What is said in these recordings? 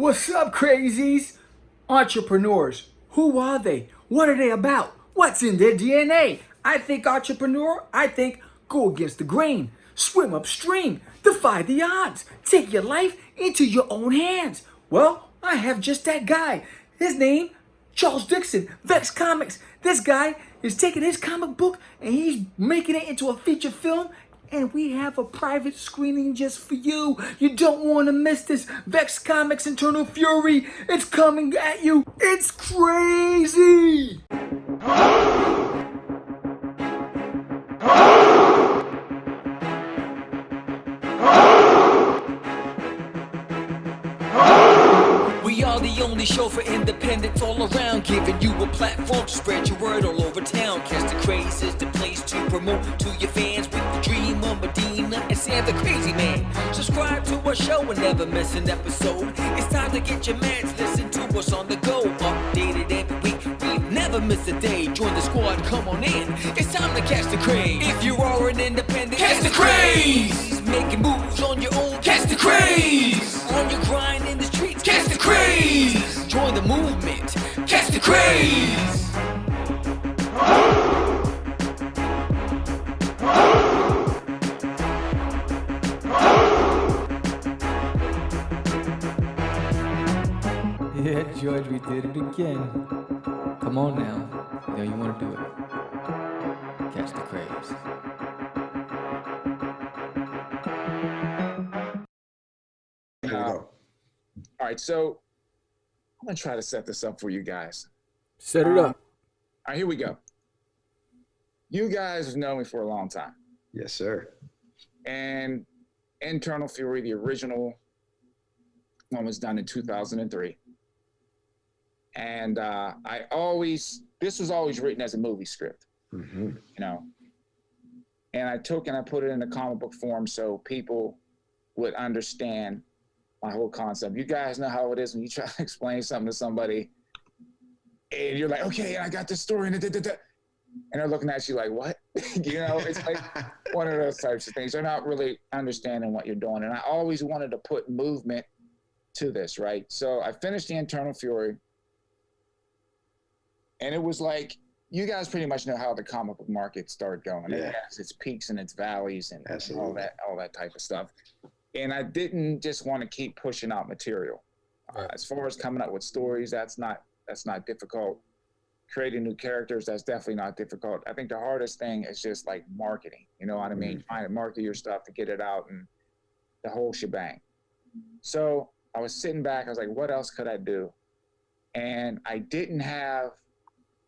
What's up, crazies? Entrepreneurs. Who are they? What are they about? What's in their DNA? I think entrepreneur, I think go against the grain, swim upstream, defy the odds, take your life into your own hands. Well, I have just that guy. His name, Charles Dixon, Vex Comics. This guy is taking his comic book and he's making it into a feature film, and we have a private screening just for you. You don't want to miss this. Vex Comics Internal Fury. It's coming at you. It's crazy. We are the only show for independents all around, giving you a platform to spread your word all over town. Catch the Craze is the place to promote to your fans with the dream of Medina and Sam the Crazy Man. Subscribe to our show and never miss an episode. It's time to get your mans, listen to us on the go. Updated every week, we never miss a day. Join the squad, come on in. It's time to catch the Craze. If you are an independent, catch the Craze. Making moves on your own, catch the Craze. On your grind in the streets, catch the Craze. Join the movement, catch the Craze. Yeah, George, we did it again. Come on now. You know you want to do it. Catch the Craze. All right, so I'm gonna try to set this up for you guys. Set it up. All right, here we go. You guys have known me for a long time, Yes, sir. and Internal Fury, the original one, was done in 2003. And this was always written as a movie script, Mm-hmm. you know. And I put it in a comic book form so people would understand my whole concept. You guys know how it is when you try to explain something to somebody and you're like, okay, I got this story and they're looking at you like, what? You know, it's like one of those types of things. They're not really understanding what you're doing. And I always wanted to put movement to this, right? So I finished the Internal Fury, and it was like, you guys pretty much know how the comic book market started going. Yeah. It has its peaks and its valleys and Absolutely. all that type of stuff. And I didn't just want to keep pushing out material. Right. As far as coming up with stories, that's not difficult. Creating new characters, that's definitely not difficult. I think the hardest thing is just like marketing. You know what I mean? Trying to market your stuff to get it out and the whole shebang. So I was sitting back. I was like, what else could I do? And I didn't have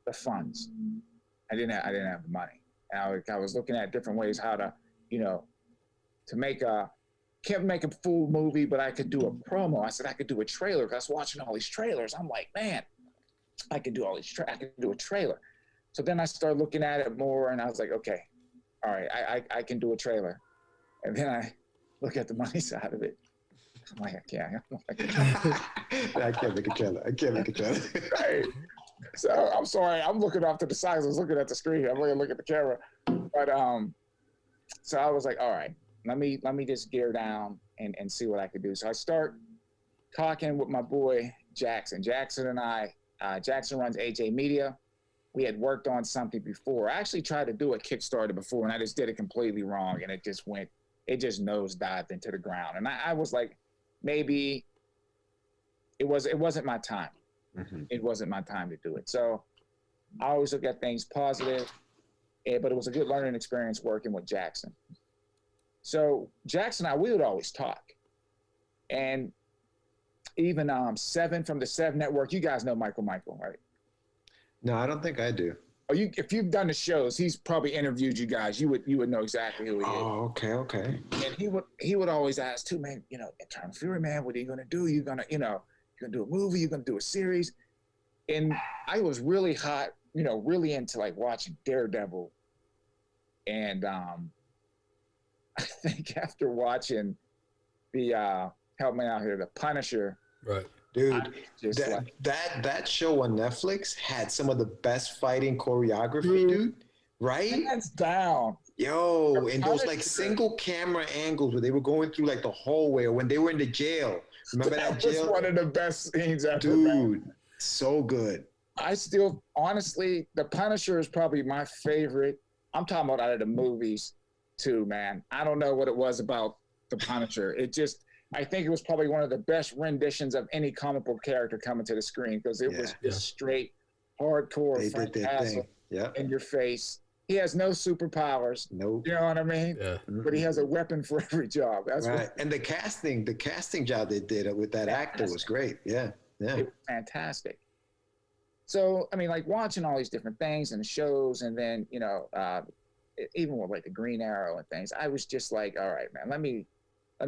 the funds. I didn't have the money. And I was looking at different ways how to, can't make a full movie, but I could do a promo. I said I could do a trailer because I was watching all these trailers. I'm like, man, I could do all these. I could do a trailer. So then I started looking at it more, and I was like, okay, all right, I can do a trailer. And then I look at the money side of it. I'm like, yeah, I can't make a trailer. Right. So I'm sorry. I'm looking off to the side. I was looking at the screen. I'm looking at the camera. But so I was like, all right, let me just gear down and see what I could do. So I start talking with my boy Jackson. Jackson and I, Jackson runs AJ Media. We had worked on something before. I actually tried to do a Kickstarter before, and I just did it completely wrong, and it just nosedived into the ground. And I was like, maybe it wasn't my time. Mm-hmm. It wasn't my time to do it. So I always look at things positive, but it was a good learning experience working with Jackson. So Jackson and I, we would always talk. And even Seven from the Seven Network, you guys know Michael, right? No, I don't think I do. Oh, if you've done the shows, he's probably interviewed you guys. You would know exactly who he is. Oh, okay. And he would always ask too, man, Internal Fury, man, what are you gonna do? You're gonna do a movie, you're gonna do a series. And I was really hot, really into like watching Daredevil. And I think after watching the help me out here, the Punisher. Right. Dude, that show on Netflix had some of the best fighting choreography, dude. Right? Hands down. Yo, and those like single camera angles where they were going through like the hallway, or when they were in the jail, Remember that was jail? one of the best scenes ever, man. Dude, so good. I still, honestly, The Punisher is probably my favorite. I'm talking about out of the movies too, man. I don't know what it was about The Punisher. I think it was probably one of the best renditions of any comic book character coming to the screen because it was just straight hardcore They Frank did their Castle thing. in your face. He has no superpowers. Nope. You know what I mean? Yeah. But he has a weapon for every job. That's Right. And the casting job they did with that actor was great. Yeah. Yeah. It was fantastic. So, I mean, like watching all these different things and shows, and then, you know, even with like the Green Arrow and things, I was just like, all right, man, let me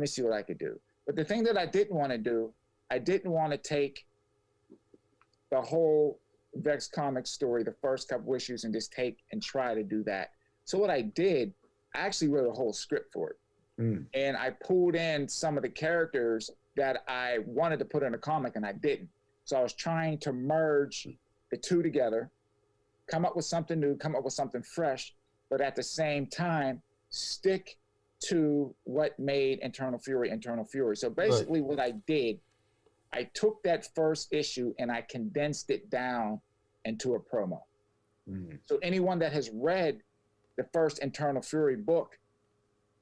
see what I could do. But the thing that I didn't want to do, I didn't want to take the whole Vex Comics story, the first couple issues, and just take and try to do that. So what I did, I actually wrote a whole script for it. And I pulled in some of the characters that I wanted to put in a comic, and I didn't. So I was trying to merge the two together, come up with something new, come up with something fresh, but at the same time, stick to what made Eternal Fury. So basically what I did, I took that first issue and I condensed it down into a promo. So anyone that has read the first Eternal Fury book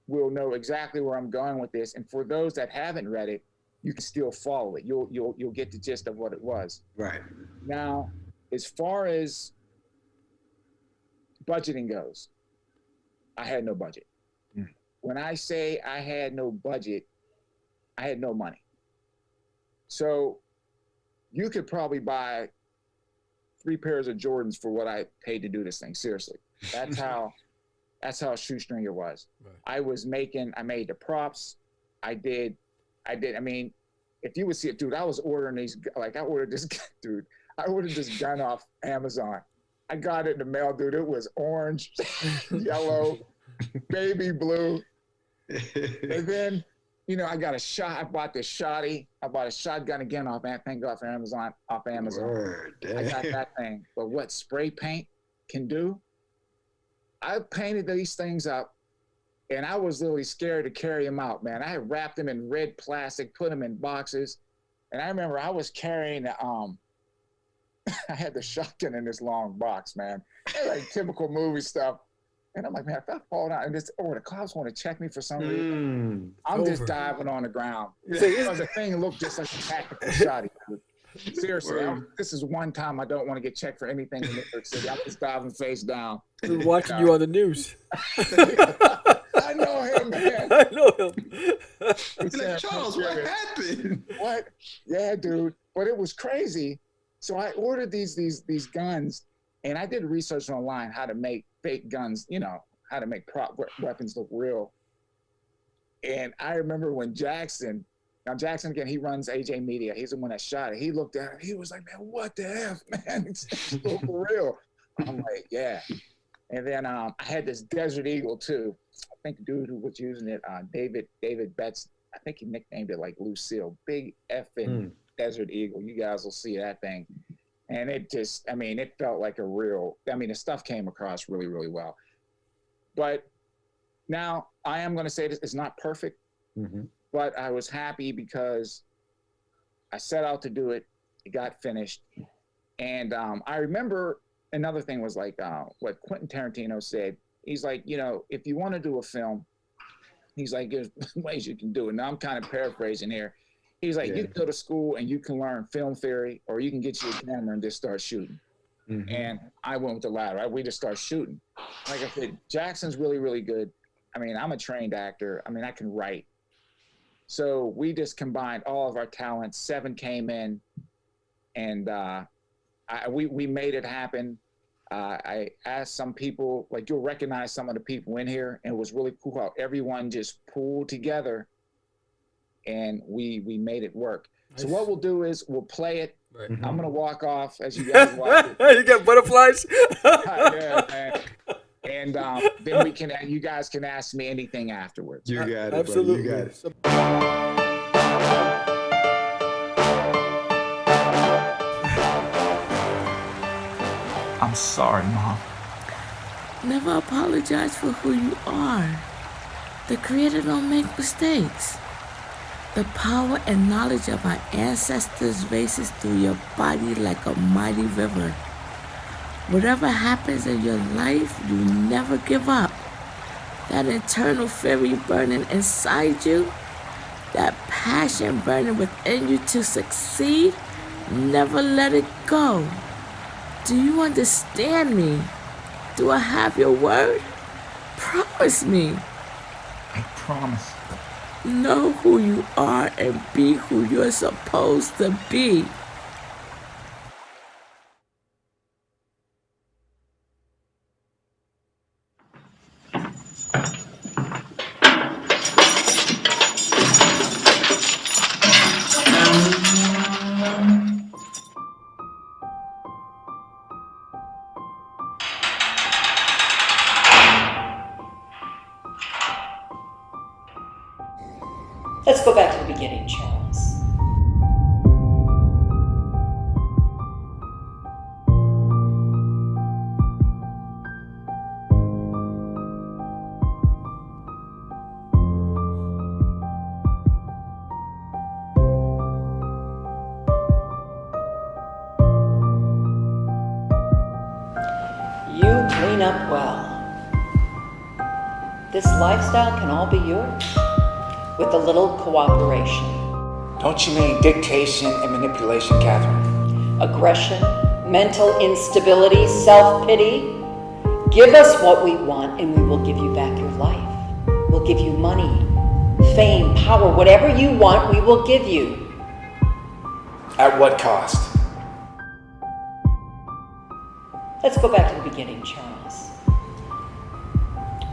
will know exactly where I'm going with this. And for those that haven't read it, you can still follow it. You'll get the gist of what it was. Right. Now, as far as budgeting goes, I had no budget. When I say I had no budget, I had no money. So you could probably buy 3 pairs of Jordans for what I paid to do this thing. Seriously. That's how shoestring it was. Right. I made the props. I mean, if you would see it, dude, I was ordering these, like I ordered this gun off Amazon. I got it in the mail, dude. It was orange, yellow, baby blue. And then, you know, I got a shot. I bought this shotty. I bought a shotgun again thank God for Amazon, off Amazon. Word, I got that thing. But what spray paint can do, I painted these things up, and I was literally scared to carry them out, man. I had wrapped them in red plastic, put them in boxes. And I remember I was carrying I had the shotgun in this long box, man. Like typical movie stuff. And I'm like, man, if I fall down and the cops want to check me for some reason, I'm just diving on the ground. Because the thing looked just like a tactical shot. Seriously, this is one time I don't want to get checked for anything in New York City. I'm just diving face down. We're watching you on the news. I know him, man. I know him. Like, Charles, what happened? What? Yeah, dude. But it was crazy. So I ordered these guns, and I did research online how to make fake guns, you know, how to make prop weapons look real. And I remember when Jackson, again, he runs AJ Media. He's the one that shot it. He looked at it. He was like, man, what the F, man? It's so for real. I'm like, yeah. And then I had this Desert Eagle, too. I think the dude who was using it, David Betts, I think he nicknamed it like Lucille. Big effing Desert Eagle. You guys will see that thing. And it just, I mean, it felt like the stuff came across really, really well. But now I am going to say this is not perfect, but I was happy because I set out to do it. It got finished. And I remember another thing was like what Quentin Tarantino said. He's like, you know, if you want to do a film, he's like, there's ways you can do it. Now I'm kind of paraphrasing here. He's like, you can go to school and you can learn film theory, or you can get you a camera and just start shooting. And I went with the latter. Right? We just start shooting. Like I said, Jackson's really, really good. I mean, I'm a trained actor. I mean, I can write. So we just combined all of our talents. 7 came in, and we made it happen. I asked some people, like you'll recognize some of the people in here, and it was really cool how everyone just pulled together, and we made it work. Nice. So what we'll do is we'll play it. Right. I'm gonna walk off as you guys watch it. You get butterflies. Yeah, man. And then you guys can ask me anything afterwards. You got it, absolutely. Buddy. You got it. I'm sorry, Mom. Never apologize for who you are. The creator don't make mistakes. The power and knowledge of our ancestors races through your body like a mighty river. Whatever happens in your life, you never give up. That internal fury burning inside you, that passion burning within you to succeed, never let it go. Do you understand me? Do I have your word? Promise me. I promise. Know who you are and be who you're supposed to be. Let's go back to the beginning, Charles. You clean up well. This lifestyle can all be yours, with a little cooperation. Don't you mean dictation and manipulation, Catherine? Aggression, mental instability, self-pity. Give us what we want and we will give you back your life. We'll give you money, fame, power, whatever you want, we will give you. At what cost? Let's go back to the beginning, Charles.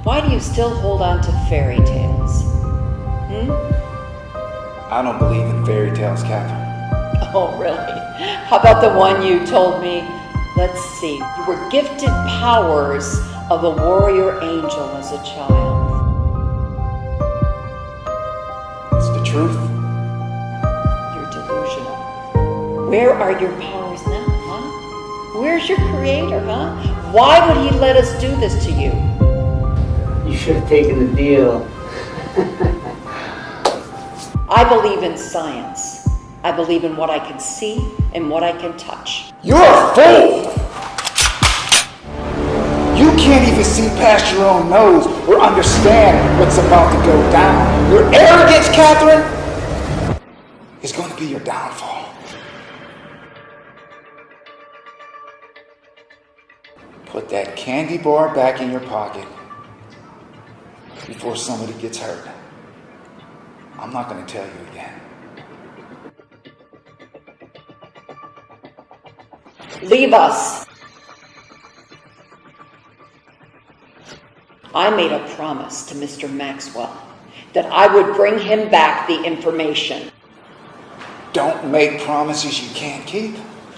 Why do you still hold on to fairy tales? I don't believe in fairy tales, Catherine. Oh, really? How about the one you told me? Let's see. You were gifted powers of a warrior angel as a child. It's the truth. You're delusional. Where are your powers now, huh? Where's your creator, huh? Why would he let us do this to you? You should have taken the deal. I believe in science. I believe in what I can see and what I can touch. You're a fool! You can't even see past your own nose or understand what's about to go down. Your arrogance, Catherine, is going to be your downfall. Put that candy bar back in your pocket before somebody gets hurt. I'm not going to tell you again. Leave us. I made a promise to Mr. Maxwell that I would bring him back the information. Don't make promises you can't keep.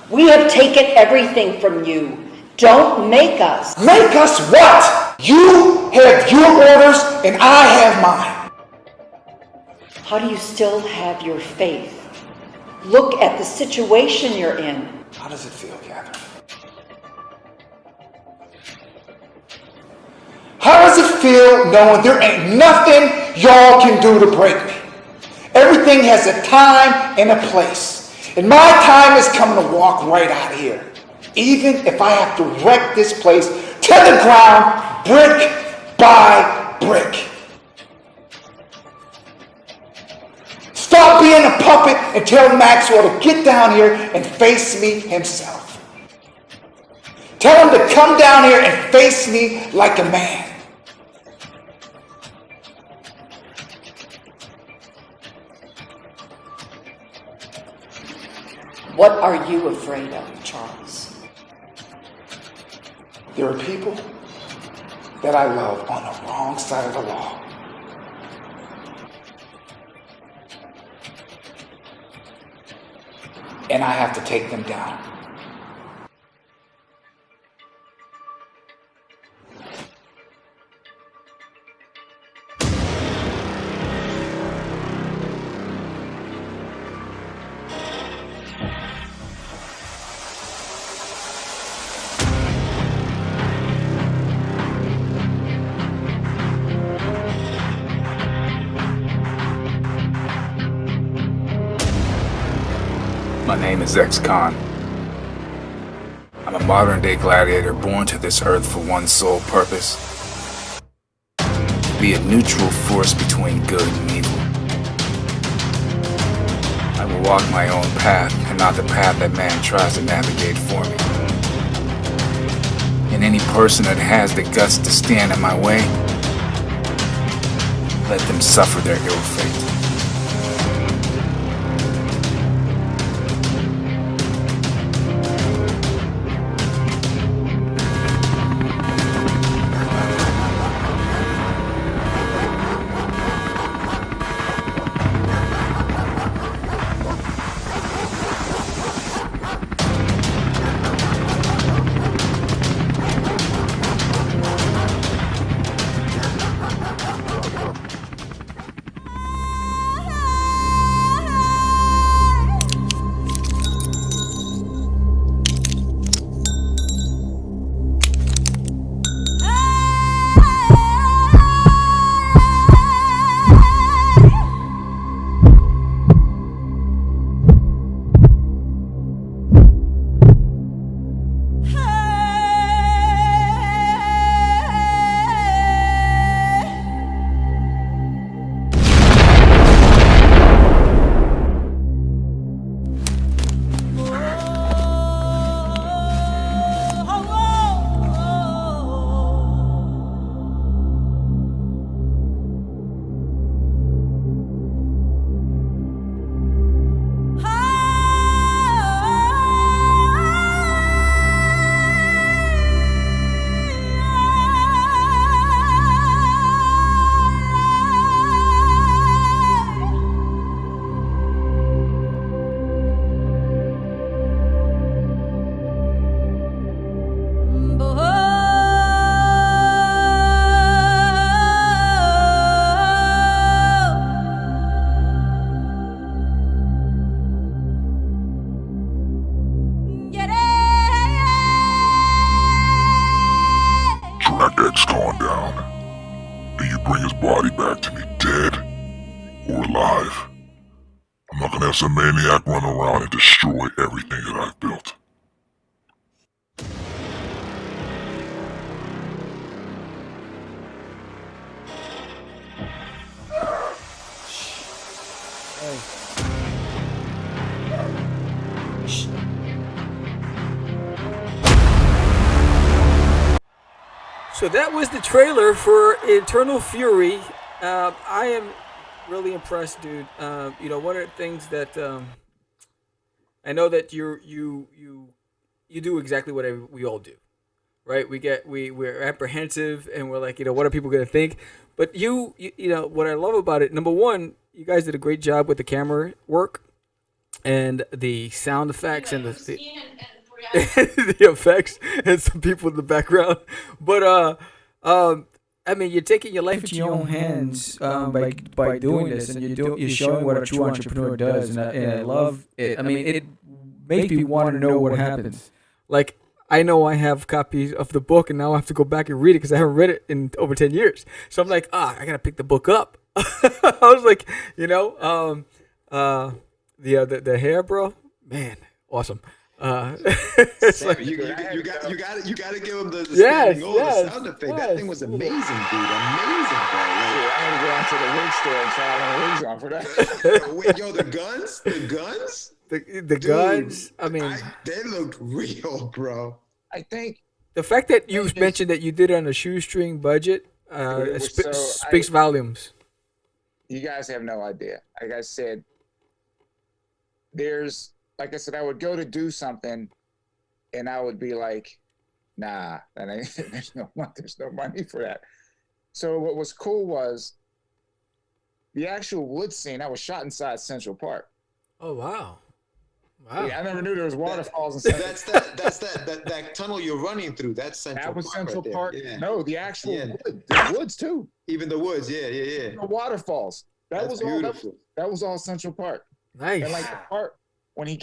We have taken everything from you. Don't make us. Make us what? You have your orders and I have mine. How do you still have your faith? Look at the situation you're in. How does it feel, Catherine? How does it feel knowing there ain't nothing y'all can do to break me? Everything has a time and a place. And my time is coming to walk right out of here. Even if I have to wreck this place to the ground, brick by brick. Stop being a puppet and tell Maxwell to get down here and face me himself. Tell him to come down here and face me like a man. What are you afraid of, Charles? There are people that I love on the wrong side of the law. And I have to take them down. My name is Ex-Con. I'm a modern-day gladiator born to this earth for one sole purpose. To be a neutral force between good and evil. I will walk my own path and not the path that man tries to navigate for me. And any person that has the guts to stand in my way, let them suffer their ill fate. Track Ex-Con down, and you bring his body back to me dead or alive. I'm not gonna have some maniac run around and destroy everything that I've built. So that was the trailer for Eternal Fury. I am really impressed, dude. One of the things that I know that you do exactly what we all do, right? We're apprehensive and we're like, what are people gonna think? But you what I love about it, number one, you guys did a great job with the camera work and the sound effects and the effects and some people in the background. But I mean, you're taking your life into your own hands by doing this, and you're showing what a true entrepreneur does, and I love it. I mean, it makes me want to know what happens. Like, I know I have copies of the book, and now I have to go back and read it because I haven't read it in over 10 years. So I'm like, I gotta pick the book up. I was like, the hair, bro, man, awesome. It's like you got to give him the the sound effect. That thing was amazing, dude. Amazing, bro. I had to go out to the wig store and try on wigs on for that. Wait, the guns, the guns. I mean, they looked real, bro. I think the fact that you mentioned that you did it on a shoestring budget speaks volumes. You guys have no idea. Like I said, like I said, I would go to do something, and I would be like, "Nah, that ain't, there's no money for that." So what was cool was the actual wood scene. I was shot inside Central Park. Oh wow! Yeah, I never knew there was waterfalls. That's that tunnel you're running through. That's Central Park. That was Central right Park. Yeah. No, the actual wood, the woods too. Even the woods, yeah. The waterfalls. That's beautiful. That was all Central Park. Nice. And like the part when I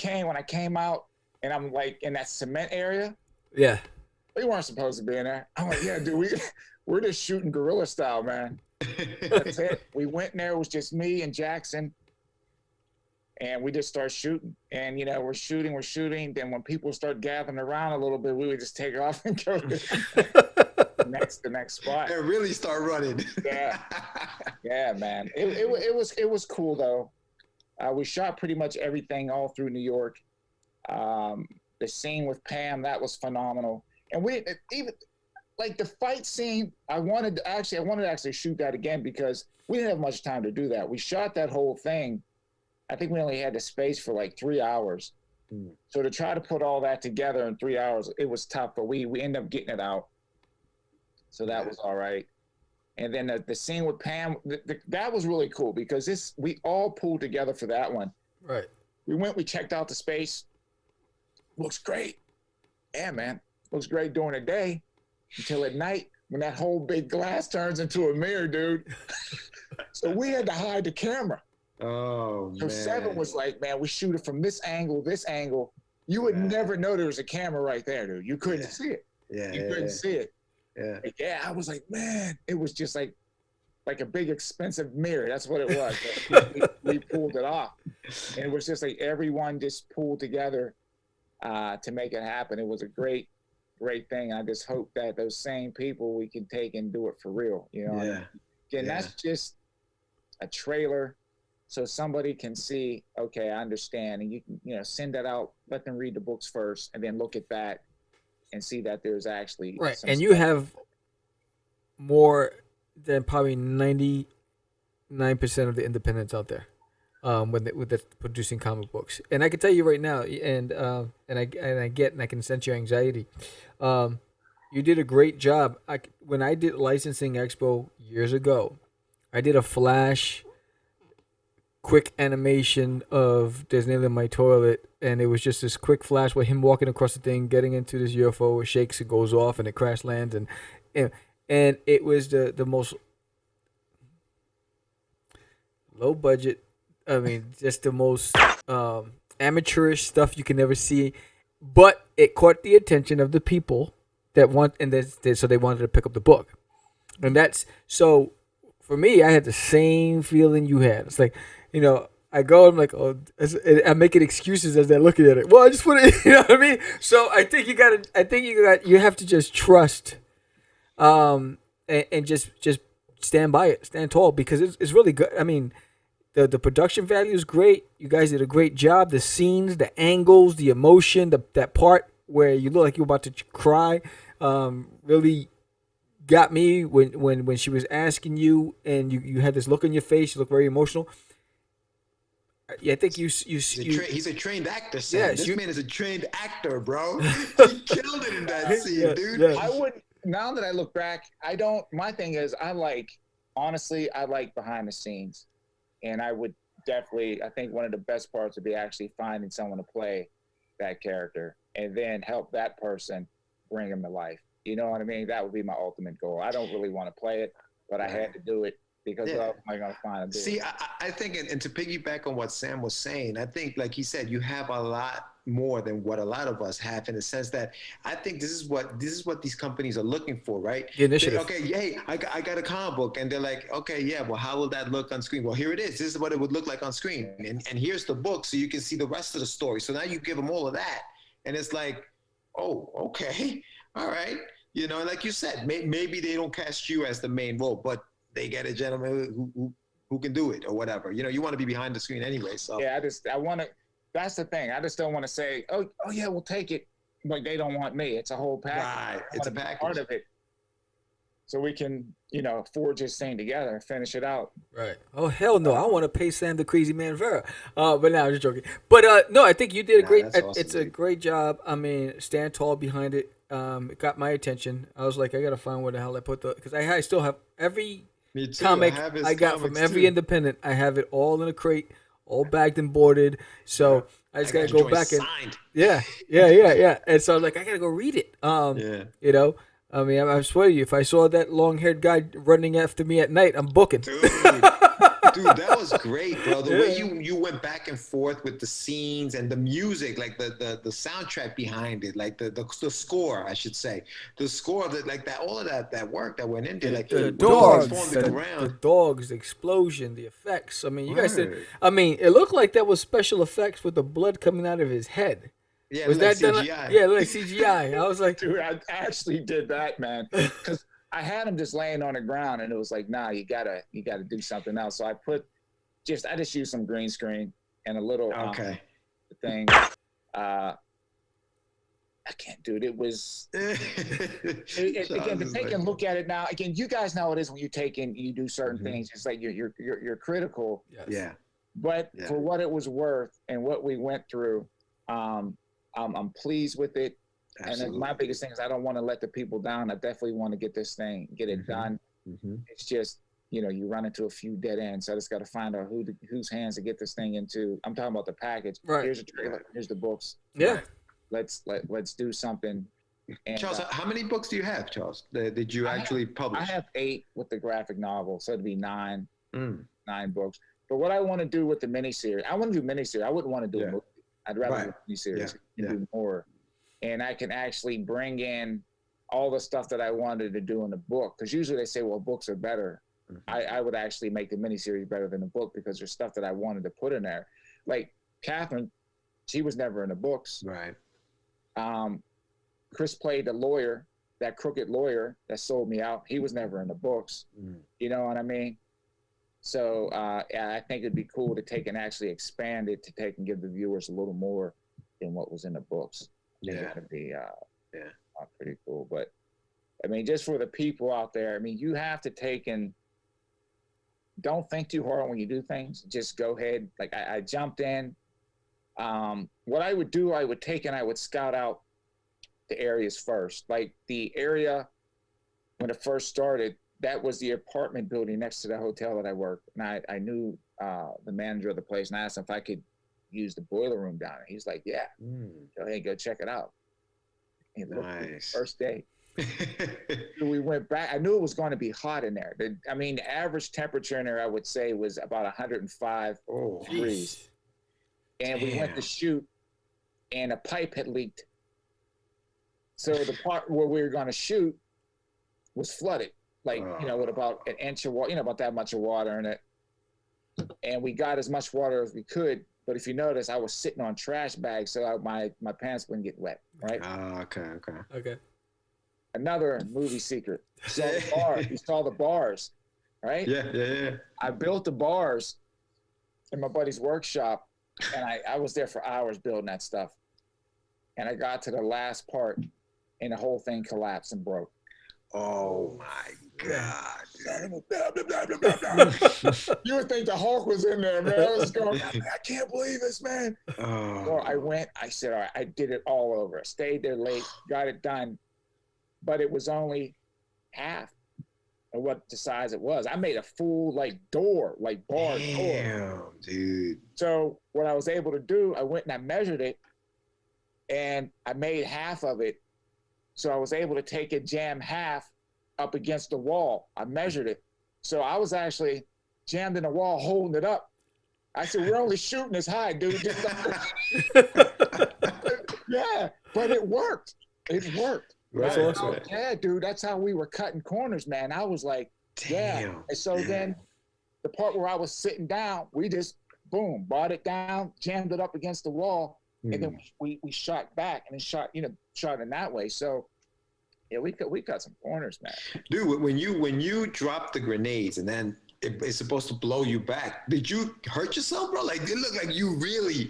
came out and I'm like in that cement area. Yeah. We weren't supposed to be in there. I'm like, yeah, dude, we're just shooting guerrilla style, man. That's it. We went in there. It was just me and Jackson. And we just start shooting. And, you know, we're shooting. Then when people start gathering around a little bit, we would just take off and go to the next spot. And really start running. Yeah, man. It was cool, though. We shot pretty much everything all through New York. The scene with Pam, that was phenomenal. And we even like the fight scene. I wanted to actually shoot that again because we didn't have much time to do that. We shot that whole thing. I think we only had the space for like 3 hours. So to try to put all that together in 3 hours, it was tough. But we ended up getting it out. So that was all right. And then the scene with Pam, that was really cool because we all pulled together for that one. Right. We checked out the space. Looks great. Yeah, man. Looks great during the day until at night when that whole big glass turns into a mirror, dude. So we had to hide the camera. Oh, so man. Seven was like, man, we shoot it from this angle. You would never know there was a camera right there, dude. You couldn't see it. You couldn't see it. Yeah, I was like, man, it was just like a big expensive mirror. That's what it was. we pulled it off. And it was just like everyone just pulled together to make it happen. It was a great thing. I just hope that those same people we can take and do it for real. You know, again, that's just a trailer. So somebody can see, okay, I understand. And you can, you know, send that out, let them read the books first, and then look at that and see that there's actually right. some And stuff. you have more than probably 99% of the independents out there, with producing comic books. And I can tell you right now, and I can sense your anxiety. You did a great job. When I did Licensing Expo years ago, I did a flash quick animation of There's Nail in My Toilet, and it was just this quick flash with him walking across the thing, getting into this UFO, it shakes, it goes off, and it crash lands, and it was the most low budget, I mean, just the most amateurish stuff you can ever see, but it caught the attention of the people that so they wanted to pick up the book, and that's so. For me, I had the same feeling you had. It's like, you know, I go, I'm like, oh, I'm making excuses as they're looking at it. Well, I just want to, you know what I mean? So I think you have to just trust, and just stand by it, stand tall, because it's really good. I mean, the production value is great. You guys did a great job. The scenes, the angles, the emotion, that part where you look like you're about to cry, really got me when she was asking you, and you had this look on your face. You look very emotional. Yeah, I think he's a trained actor, Sam. Yes, this man is a trained actor, bro. He killed it in that scene, dude. I wouldn't. Now that I look back, I don't. My thing is, honestly, I like behind the scenes, and I would definitely. I think one of the best parts would be actually finding someone to play that character, and then help that person bring him to life. You know what I mean? That would be my ultimate goal. I don't really want to play it, but I had to do it because what am I going to find him? See, I think, and to piggyback on what Sam was saying, I think, like he said, you have a lot more than what a lot of us have, in the sense that I think this is what these companies are looking for, right? The initiative. Okay, hey, I got a comic book, and they're like, okay, yeah, well, how will that look on screen? Well, here it is. This is what it would look like on screen, and here's the book, so you can see the rest of the story. So now you give them all of that, and it's like, oh, okay, all right. You know, like you said, maybe they don't cast you as the main role, but they get a gentleman who can do it or whatever. You know, you want to be behind the screen anyway. So yeah, I want to. That's the thing. I just don't want to say, oh yeah, we'll take it, but they don't want me. It's a whole package. Right, it's a package. Part of it, so we can, you know, forge this thing together and finish it out. Right. Oh hell no! I want to pay Sam the Crazy Man Vera. But now I'm just joking. But no, I think you did a great. Awesome, it's a great job. I mean, stand tall behind it. It got my attention. I was like, I gotta find where the hell I put because I still have every comic I got from every independent. I have it all in a crate, all bagged and boarded. So I just gotta go back and signed. yeah. And so I was like, I gotta go read it. You know, I mean, I swear to you, if I saw that long-haired guy running after me at night, I'm booking. Dude, Dude, that was great, bro. The way you went back and forth with the scenes and the music, like the soundtrack behind it, like the score, I should say, the score of it, like that, all of that work that went into, like The when you dogs, transformed the, the the ground. dogs, the explosion, the effects. I mean, you guys did. Word. I mean, it looked like that was special effects with the blood coming out of his head. Yeah, Was like that done? CGI. Yeah, like CGI. I was like, Dude, I actually did that, man. Because I had him just laying on the ground, and it was like, nah, you gotta do something else. So I just used some green screen and a little thing. I can't do it. It was again to take and look at it now. Again, you guys know how it is when you take and you do certain things. It's like you're critical. yes. Yeah. But for what it was worth and what we went through, I'm pleased with it. Absolutely. And then my biggest thing is I don't want to let the people down. I definitely want to get it done. It's just, you run into a few dead ends. So I just got to find out whose hands to get this thing into. I'm talking about the package. Right. Here's a trailer. Here's the books. Yeah. Let's do something. And, Charles, how many books do you have, Charles? Did you actually publish? I have 8 with the graphic novel, so it'd be 9 books. But what I want to do with the miniseries, I want to do miniseries. I wouldn't want to do a movie. I'd rather do a miniseries and do more. And I can actually bring in all the stuff that I wanted to do in the book. Because usually they say, well, books are better. I would actually make the miniseries better than the book because there's stuff that I wanted to put in there. Like Catherine, she was never in the books. Right. Chris played the lawyer, that crooked lawyer that sold me out. He was never in the books. You know what I mean? So I think it'd be cool to take and actually expand it to take and give the viewers a little more than what was in the books. Yeah. It'd be pretty cool. But I mean, just for the people out there, I mean, you have to take and don't think too hard when you do things. Just go ahead. Like I jumped in. What I would do, I would take and I would scout out the areas first. Like the area when it first started, that was the apartment building next to the hotel that I worked. And I knew the manager of the place and I asked him if I could use the boiler room down there. He's like, yeah. So, hey, go check it out. And Nice. First day. We went back. I knew it was going to be hot in there. The average temperature in there, I would say, was about 105 degrees. And we went to shoot, and a pipe had leaked. So the part where we were going to shoot was flooded, like, with about an inch of water, about that much of water in it. And we got as much water as we could. But if you notice, I was sitting on trash bags so my pants wouldn't get wet, right? Okay. Another movie secret. You saw the bars, right? Yeah. I built the bars in my buddy's workshop, and I was there for hours building that stuff. And I got to the last part, and the whole thing collapsed and broke. Oh my God. You would think the Hulk was in there, man. I was going, I can't believe this, man. So I said, all right, I did it all over. I stayed there late, got it done, but it was only half of what the size it was. I made a full door, bar door. Damn, dude. So what I was able to do, I went and I measured it, and I made half of it. So I was able to take it, jam half up against the wall. I measured it. So I was actually jammed in the wall, holding it up. I said, we're only shooting this high, dude. Yeah, but it worked. It worked. That's awesome. Yeah, dude, that's how we were cutting corners, man. I was like, yeah. And so then the part where I was sitting down, we just, boom, brought it down, jammed it up against the wall. And then we shot back and then shot in that way. So yeah, we cut some corners, man. Dude, when you drop the grenades and then it's supposed to blow you back, did you hurt yourself, bro? Like it looked like you really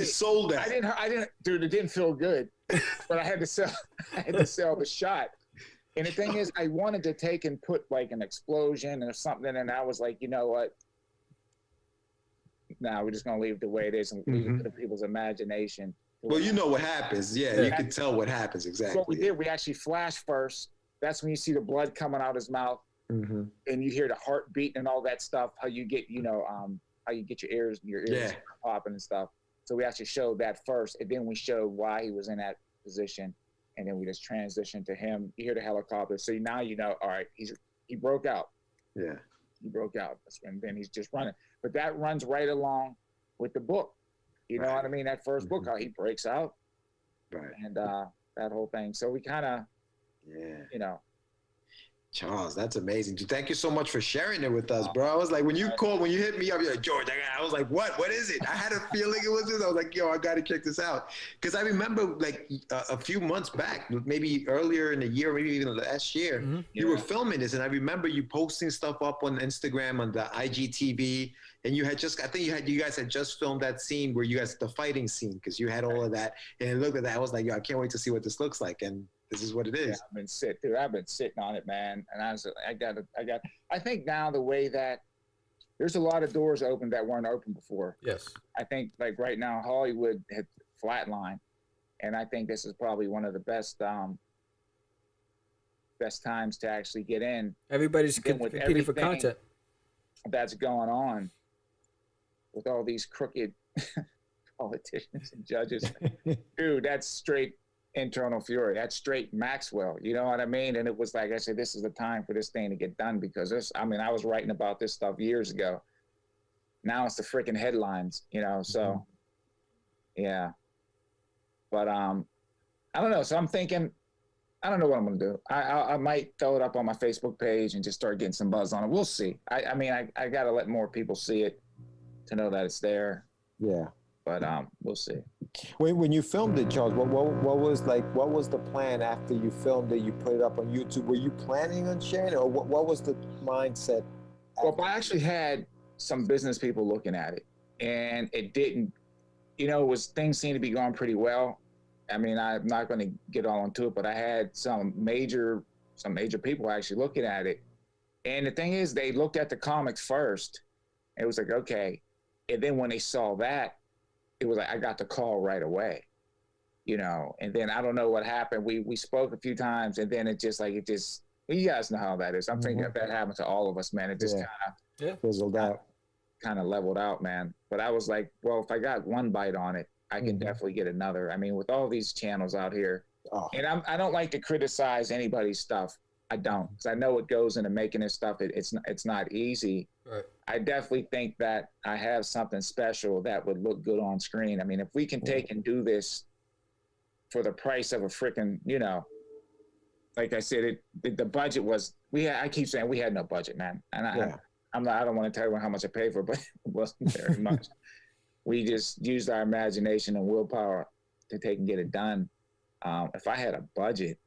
sold that. I didn't, dude. It didn't feel good, but I had to sell the shot. And the thing is, I wanted to take and put like an explosion or something, and I was like, you know what? We're just gonna leave it the way it is and leave it to the people's imagination. Well, you know what happens. Yeah, you can tell what happens exactly. So what we did, we actually flashed first. That's when you see the blood coming out his mouth, and you hear the heartbeat and all that stuff. How you get, how you get your ears popping and stuff. So we actually showed that first, and then we showed why he was in that position, and then we just transitioned to him. You hear the helicopter, so now you know. All right, he broke out. Yeah. he broke out. And then he's just running. But that runs right along with the book. You know what I mean? That first book, how he breaks out. Right. And that whole thing. So we kind of, you know. Charles, that's amazing. Dude, thank you so much for sharing it with us, bro. I was like, when you hit me up, you're like, George, I was like, what is it? I had a feeling it was this. I was like, yo, I got to check this out. Because I remember like a few months back, maybe earlier in the year, maybe even last year, you were filming this. And I remember you posting stuff up on Instagram, on the IGTV. And you had just, I think you guys had just filmed that scene where you guys, the fighting scene, because you had all of that. And I looked at that, I was like, yo, I can't wait to see what this looks like. And this is what it is. Yeah, I've been sitting on it, man. And I think now the way that there's a lot of doors open that weren't open before. Yes. I think like right now, Hollywood had flatlined. And I think this is probably one of the best times to actually get in. Everybody's competing for content. That's going on with all these crooked politicians and judges. Dude, that's straight internal fury. That's straight Maxwell. You know what I mean? And it was like I said, this is the time for this thing to get done, because I was writing about this stuff years ago. Now it's the freaking headlines, you know. So yeah. But I don't know. So I'm thinking, I don't know what I'm gonna do. I might throw it up on my Facebook page and just start getting some buzz on it. We'll see. I mean, I gotta let more people see it to know that it's there. Yeah. But we'll see. When you filmed it, Charles, what was the plan after you filmed it? You put it up on YouTube. Were you planning on sharing it, or what was the mindset? Well, I actually had some business people looking at it, and it didn't. You know, things seemed to be going pretty well. I mean, I'm not going to get all into it, but I had some major people actually looking at it. And the thing is, they looked at the comics first. It was like, okay. And then when they saw that, it was like, I got the call right away, you know. And then I don't know what happened. We spoke a few times, and then you guys know how that is. I'm thinking if that happened to all of us, man, it just kind of fizzled out, kind of leveled out, man. But I was like, well, if I got one bite on it, I can definitely get another. I mean, with all these channels out here, and I don't like to criticize anybody's stuff. I don't, because I know what goes into making this stuff. It's not easy. Right. I definitely think that I have something special that would look good on screen. I mean, if we can take and do this for the price of a freaking, you know, like I said, the budget was, I keep saying we had no budget, man. And I don't want to tell you how much I paid for it, but it wasn't very much. We just used our imagination and willpower to take and get it done. If I had a budget,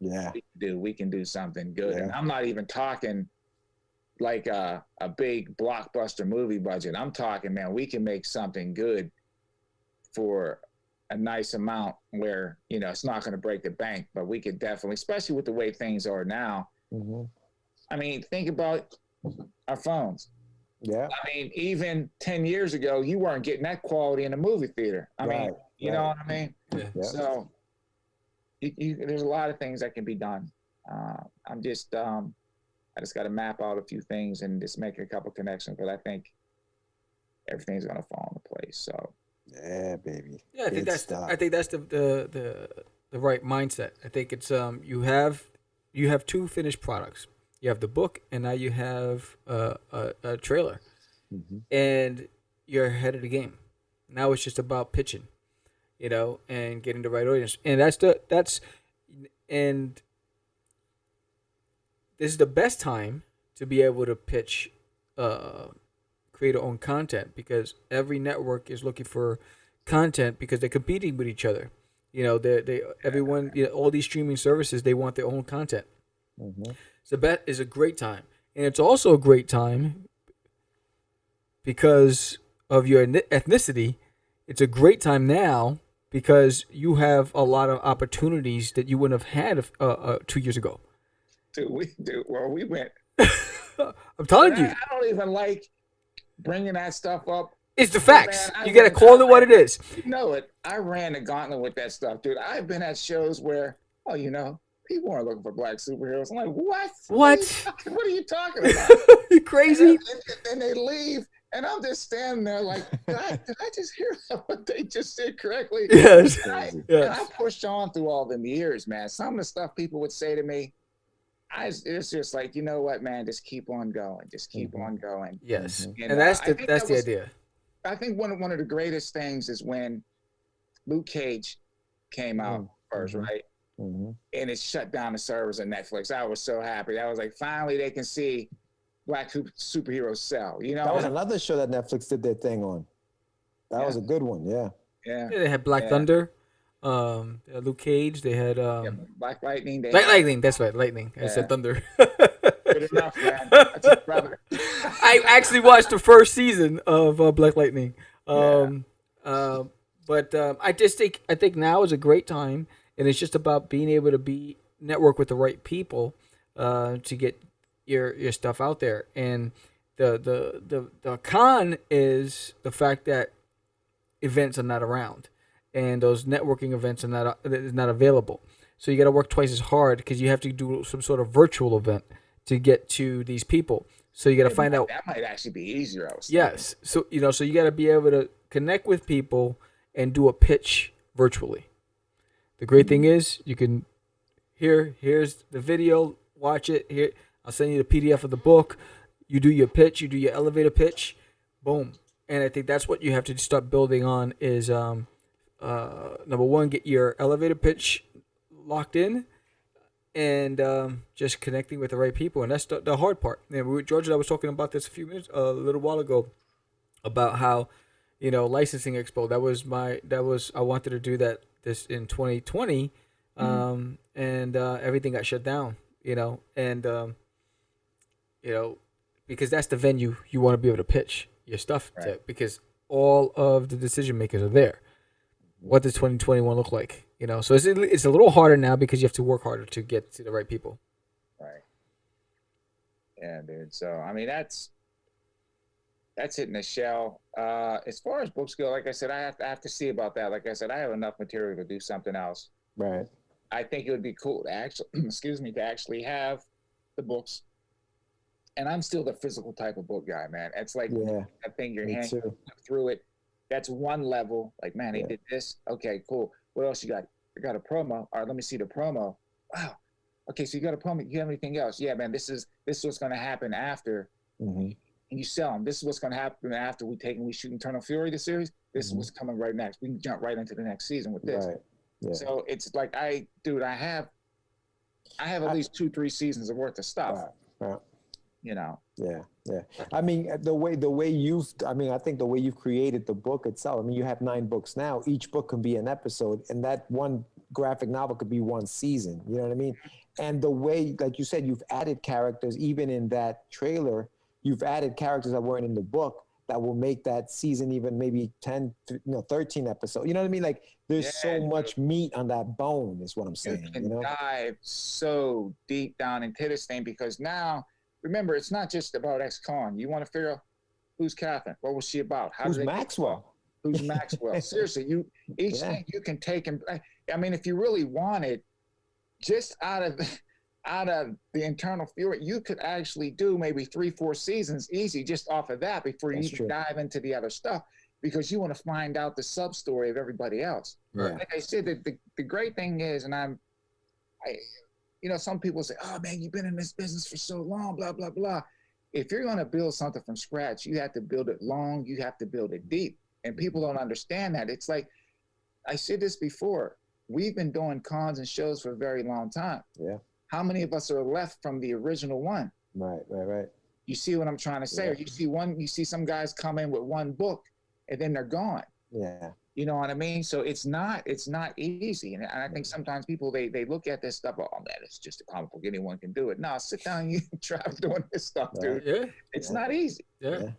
we can do something good. And I'm not even talking like a big blockbuster movie budget. I'm talking, man, we can make something good for a nice amount where, you know, it's not going to break the bank, but we could definitely, especially with the way things are now. I mean, think about our phones. Yeah. I mean, even 10 years ago, you weren't getting that quality in a movie theater. I mean, you know what I mean? Yeah. So there's a lot of things that can be done. I just got to map out a few things and just make a couple connections, but I think everything's going to fall into place. So yeah, baby. Yeah, I think that's the right mindset. I think it's you have two finished products. You have the book, and now you have a trailer, and you're ahead of the game. Now it's just about pitching, you know, and getting the right audience. And and this is the best time to be able to pitch creator-owned content, because every network is looking for content because they're competing with each other. You know, everyone, you know, all these streaming services, they want their own content. So that is a great time, and it's also a great time because of your ethnicity. It's a great time now because you have a lot of opportunities that you wouldn't have had 2 years ago. Dude, we went. I'm telling you, I don't even like bringing that stuff up. It's the facts. Man, you got to call it what it is. You know it. I ran the gauntlet with that stuff, dude. I've been at shows where, you know, people aren't looking for black superheroes. I'm like, what? What are you talking about? You crazy? And they leave, and I'm just standing there like, did I just hear what they just said correctly? Yes. And I pushed on through all them years, man. Some of the stuff people would say to me, it's just like, you know what, man, just keep on going, just keep on going. Yes, And, and that's I think that's that the was, idea. I think one of the greatest things is when Luke Cage came out first, right? And it shut down the servers on Netflix. I was so happy. I was like, finally, they can see black superheroes sell. You know, That was another show that Netflix did their thing on. That was a good one. Yeah. Yeah. They had Black Thunder, Luke Cage. They had Black Lightning. Black Lightning. That's right, Lightning. I said Thunder. Good enough, man. That's his brother. I actually watched the first season of Black Lightning. But I think now is a great time, and it's just about being able to network with the right people to get your stuff out there. And the con is the fact that events are not around, and those networking events are not available. So you got to work twice as hard because you have to do some sort of virtual event to get to these people. So you got to find out. That might actually be easier. I was Yes. So so you got to be able to connect with people and do a pitch virtually. The great thing is you can here's the video, watch it. Here, I'll send you the PDF of the book. You do your pitch, you do your elevator pitch, boom. And I think that's what you have to start building on is number one, get your elevator pitch locked in, and just connecting with the right people, and that's the hard part. And George and I was talking about this a little while ago, about how, licensing expo. I wanted to do this in 2020, and everything got shut down. Because that's the venue you want to be able to pitch your stuff to, because all of the decision makers are there. What does 2021 look like? So it's a little harder now because you have to work harder to get to the right people. Right. Yeah, dude. So I mean, that's hitting the shell. As far as books go, like I said, I have to see about that. Like I said, I have enough material to do something else. Right. I think it would be cool to actually, to actually have the books. And I'm still the physical type of book guy, man. It's like that thing your hand through it. That's one level. Like, man, they did this. Okay, cool. What else you got? I got a promo. All right, let me see the promo. Wow. Okay, so you got a promo. You have anything else? Yeah, man. This is what's going to happen after. And you sell them. This is what's going to happen after we shoot Eternal Fury, the series. This is what's coming right next. We can jump right into the next season with this. Right. Yeah. So it's like I have at least 2-3 seasons of worth of stuff. Right. Yeah. I mean, I think the way you've created the book itself. I mean, you have 9 books now. Each book can be an episode, and that one graphic novel could be one season. You know what I mean? And the way, like you said, you've added characters, even in that trailer, you've added characters that weren't in the book that will make that season even maybe 10, 13 episodes. You know what I mean? Like, there's so much meat on that bone, is what I'm saying. You can dive so deep down into this thing, because now, remember, it's not just about ex-con. You want to figure out who's Catherine. What was she about? Who's Maxwell? Who's Maxwell? Seriously, each thing you can take and I mean, if you really wanted, just out of the Internal Fury, you could actually do maybe 3-4 seasons easy just off of that before you even dive into the other stuff, because you want to find out the sub story of everybody else. Right. Like I said, the great thing is, and some people say, oh man, you've been in this business for so long, blah, blah, blah. If you're going to build something from scratch, you have to build it long, you have to build it deep. And people don't understand that. It's like, I said this before, we've been doing cons and shows for a very long time. Yeah. How many of us are left from the original one? Right. You see what I'm trying to say? Or you see some guys come in with one book and then they're gone. Yeah. You know what I mean? So it's not easy. And I think sometimes people, they look at this stuff, oh man, it's just a comic book, anyone can do it. No, sit down and you try doing this stuff, dude. Yeah. It's not easy. Yeah.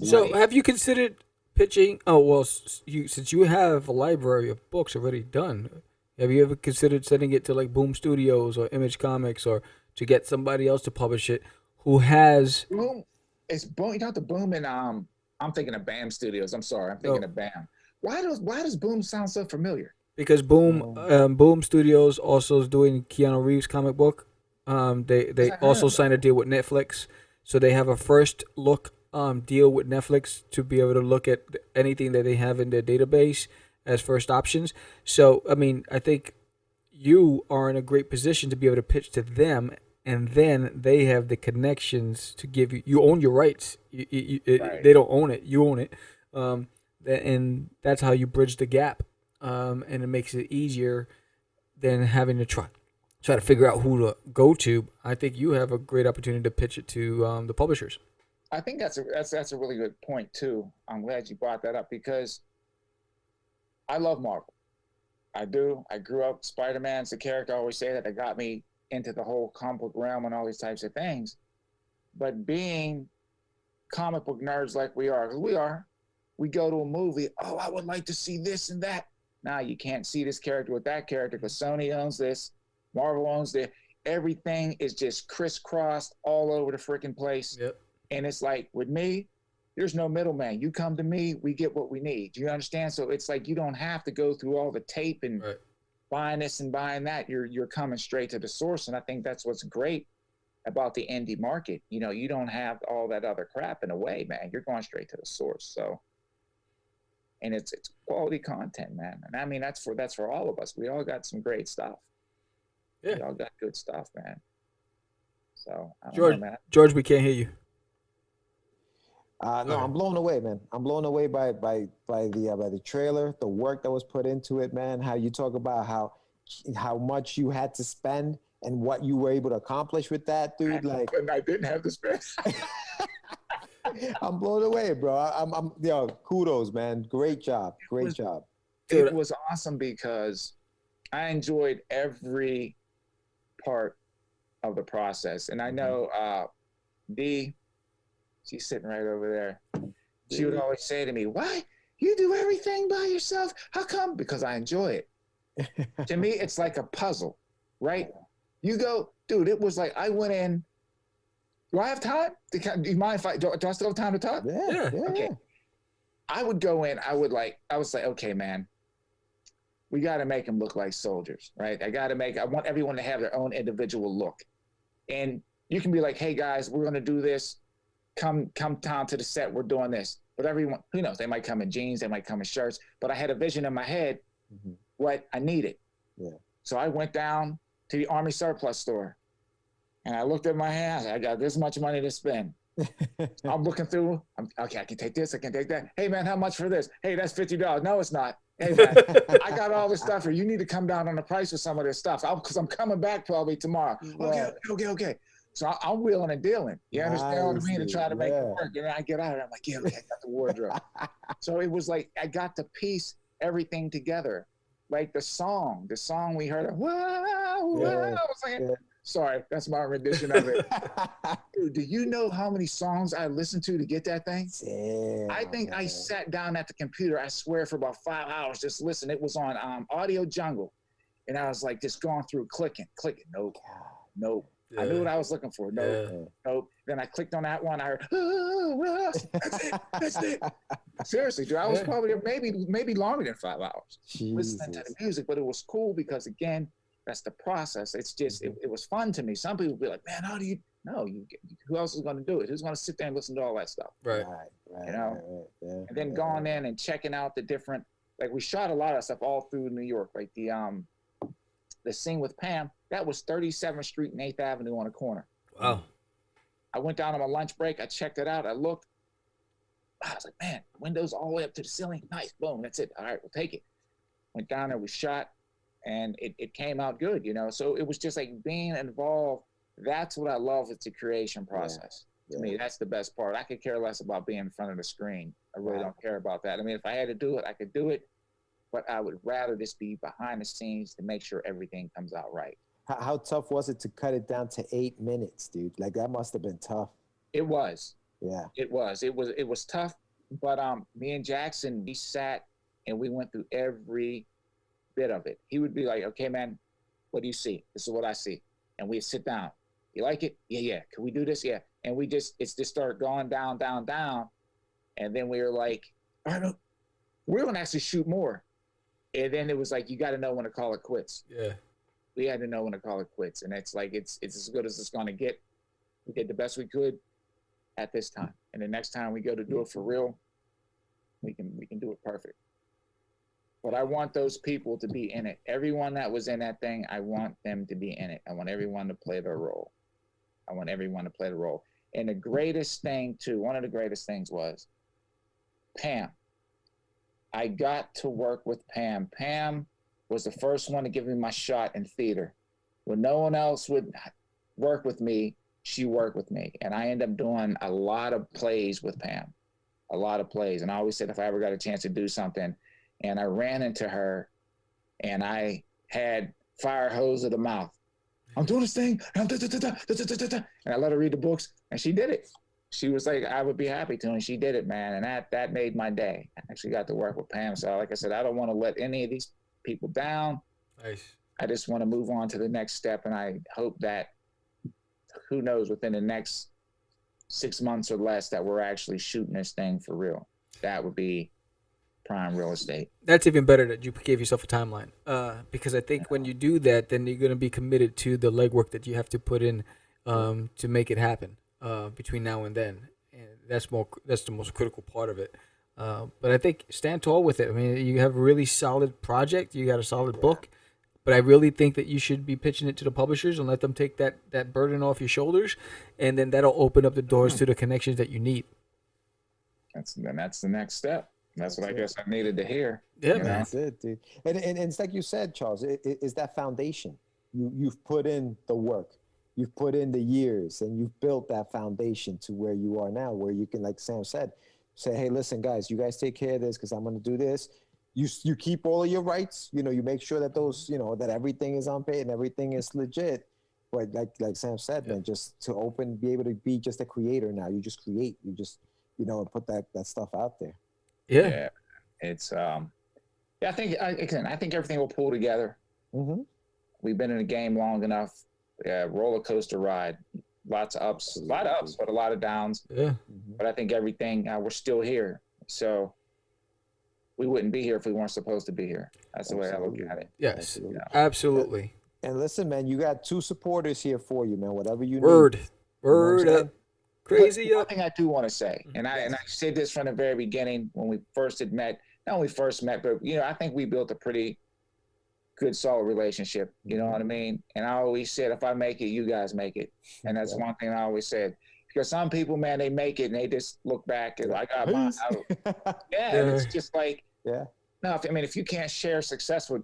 So have you considered pitching? Oh, well, since you have a library of books already done, have you ever considered sending it to like Boom Studios or Image Comics, or to get somebody else to publish it who has Boom? It's Boom. You know the Boom, and I'm thinking of BAM Studios. I'm sorry, I'm thinking of BAM. Why does Boom sound so familiar? Because Boom Studios also is doing Keanu Reeves comic book. They also signed a deal with Netflix, so they have a first look deal with Netflix to be able to look at anything that they have in their database as first options. So I mean, I think you are in a great position to be able to pitch to them and then they have the connections to give you. You own your rights. Right. They don't own it. You own it, and that's how you bridge the gap, and it makes it easier than having to try to figure out who to go to. I think you have a great opportunity to pitch it to the publishers. I think that's a really good point too. I'm glad you brought that up because I love Marvel. I do. I grew up, Spider-Man's the character. I always say that got me into the whole comic book realm and all these types of things. But being comic book nerds like we are, because we go to a movie, oh, I would like to see this and that. Now you can't see this character with that character because Sony owns this, Marvel owns this. Everything is just crisscrossed all over the freaking place. Yep. And it's like, with me, there's no middleman. You come to me, we get what we need. Do you understand? So it's like you don't have to go through all the tape and buying this and buying that. You're coming straight to the source. And I think that's what's great about the indie market. You know, you don't have all that other crap in a way, man. You're going straight to the source. So, and it's quality content, man. And I mean, that's for all of us. We all got some great stuff. Yeah. We all got good stuff, man. So, I don't George, know, man. George, we can't hear you. No, I'm blown away, man. I'm blown away by the trailer, the work that was put into it, man. How you talk about how much you had to spend and what you were able to accomplish with that, dude. Like, And I didn't have to spend. I'm blown away, bro. I'm yo, kudos, man. Great job. Great job. It was awesome because I enjoyed every part of the process. And I know Dee, she's sitting right over there. She would always say to me, why? You do everything by yourself? How come? Because I enjoy it. To me, it's like a puzzle, right? You go, dude, it was like I went in. Do I have time? Do you mind if do I still have time to talk? Yeah. Okay. I would go in, I was like, okay, man, we got to make them look like soldiers, right? I want everyone to have their own individual look. And you can be like, hey guys, we're going to do this. Come down to the set. We're doing this. But everyone, who knows? They might come in jeans. They might come in shirts. But I had a vision in my head what I needed. Yeah. So I went down to the Army surplus store, and I looked at my hands. I got this much money to spend. I'm looking through. Okay, I can take this. I can take that. Hey man, how much for this? Hey, that's $50. No, it's not. Hey man, I got all this stuff here. You need to come down on the price of some of this stuff because I'm coming back probably tomorrow. Okay. So I'm wheeling and dealing. You understand what I mean? To try to make it work. And then I get out of it. I'm like, yeah, I got the wardrobe. So it was like I got to piece everything together. Like the song we heard. Wow. Sorry, that's my rendition of it. Dude, do you know how many songs I listened to get that thing? Damn, I think I sat down at the computer, I swear, for about 5 hours just listening. It was on Audio Jungle. And I was like just going through clicking. Nope. Yeah. I knew what I was looking for. Nope. Then I clicked on that one. I heard, that's it. Seriously, dude, I was probably maybe longer than 5 hours listening to the music, but it was cool because, again, that's the process. It's just, it was fun to me. Some people would be like, man, how do you know? Who else is going to do it? Who's going to sit there and listen to all that stuff? Right. You know? And then going in and checking out the different, like we shot a lot of stuff all through New York, like the scene with Pam, that was 37th Street and 8th Avenue on a corner. Wow. I went down on my lunch break. I checked it out. I looked. I was like, man, windows all the way up to the ceiling. Nice. Boom. That's it. All right, we'll take it. Went down there, we shot, and it came out good, you know? So it was just like being involved. That's what I love with the creation process. To me, that's the best part. I could care less about being in front of the screen. I really don't care about that. I mean, if I had to do it, I could do it. But I would rather just be behind the scenes to make sure everything comes out right. How tough was it to cut it down to 8 minutes, dude? Like that must have been tough. It was. Yeah. It was tough. But me and Jackson, we sat and we went through every bit of it. He would be like, okay, man, what do you see? This is what I see. And we'd sit down. You like it? Yeah. Can we do this? Yeah. And it just started going down. And then we were like, all right, we're going to actually shoot more. And then it was like, you got to know when to call it quits. Yeah. We had to know when to call it quits. And it's like, it's as good as it's going to get. We did the best we could at this time. And the next time we go to do it for real, we can do it perfect. But I want those people to be in it. Everyone that was in that thing, I want them to be in it. I want everyone to play their role. I want everyone to play the role. And the greatest thing too, one of the greatest things was Pam. I got to work with Pam. Pam was the first one to give me my shot in theater. When no one else would work with me, she worked with me. And I ended up doing a lot of plays with Pam, a lot of plays. And I always said if I ever got a chance to do something, and I ran into her and I had fire hose of the mouth. I'm doing this thing, and I let her read the books, and she did it. She was like, I would be happy to, and she did it, man. And that made my day. I actually got to work with Pam. So like I said, I don't want to let any of these people down. Nice. I just want to move on to the next step, and I hope that, who knows, within the next 6 months or less, that we're actually shooting this thing for real. That would be prime real estate. That's even better that you gave yourself a timeline, because I think when you do that, then you're going to be committed to the legwork that you have to put in to make it happen between now and then, and that's the most critical part of it. But I think stand tall with it. I mean, you have a really solid project, you got a solid book, but I really think that you should be pitching it to the publishers and let them take that burden off your shoulders, and then that'll open up the doors to the connections that you need. That's the next step. That's what I guess I needed to hear. Yeah, man. That's it, dude. And it's like you said, Charles, it's that foundation. You've put in the work. You've put in the years, and you've built that foundation to where you are now, where you can, like Sam said, say, hey, listen, guys, you guys take care of this because I'm going to do this. You keep all of your rights. You make sure that those, that everything is on pay and everything is legit. But like Sam said, man, just to be able to be just a creator now. You just create. You just, and put that stuff out there. Yeah. It's I think everything will pull together. Mm-hmm. We've been in the game long enough. Roller coaster ride, lots of ups, but a lot of downs. Yeah. But I think everything, we're still here. So we wouldn't be here if we weren't supposed to be here. That's the way I look at it. Yes, absolutely. And listen, man, you got 2 supporters here for you, man. Whatever you need. Word up. Crazy One up. thing I do want to say, and I said this from the very beginning when we first had met, not only first met, but I think we built a pretty good, solid relationship. You know what I mean? And I always said, if I make it, you guys make it. And that's one thing I always said. Because some people, man, they make it and they just look back and like, I got mine out. It's just like, no, if you can't share success with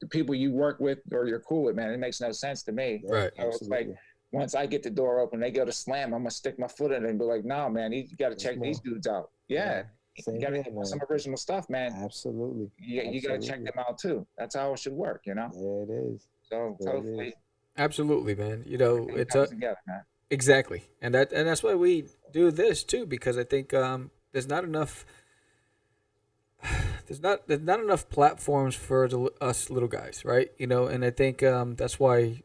the people you work with or you're cool with, man, it makes no sense to me. Right. So it's like, once I get the door open, they go to slam, I'm gonna stick my foot in it and be like, no, man, you got to check these dudes out. You got to get some original stuff, man. Absolutely. You got to check them out too. That's how it should work, Yeah, it is. So hopefully, absolutely, man. it comes together, man. Exactly, and that's why we do this too, because I think there's not enough. There's not enough platforms for us little guys, right? And I think that's why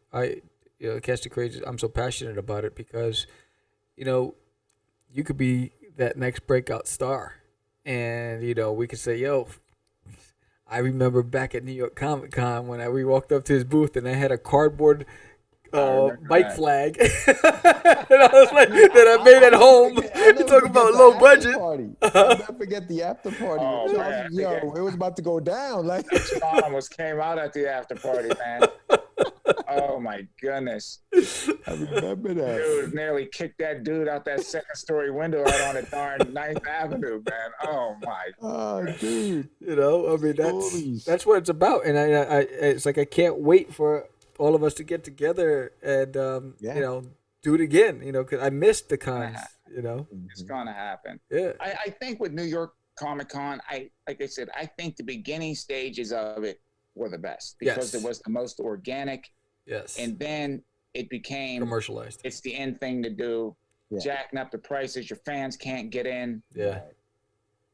Catch the Craze, I'm so passionate about it, because you could be that next breakout star, and we could say, yo, I remember back at New York Comic Con when we walked up to his booth and I had a cardboard bike flag and I was like, that I made at home. You talk about low budget. I'll never forget the after party. Oh, it was about to go down. Like Sean almost came out at the after party, man. Oh my goodness! I remember that. Dude nearly kicked that dude out that second-story window out on the darn 9th Avenue, man. Oh my! Oh, dude. That's what it's about, and I it's like I can't wait for all of us to get together and do it again. Because I missed the cons. It's gonna happen. Yeah. I think with New York Comic Con, like I said, I think the beginning stages of it were the best because it was the most organic. Yes. And then it became commercialized. It's the end thing to do, jacking up the prices. Your fans can't get in. Yeah.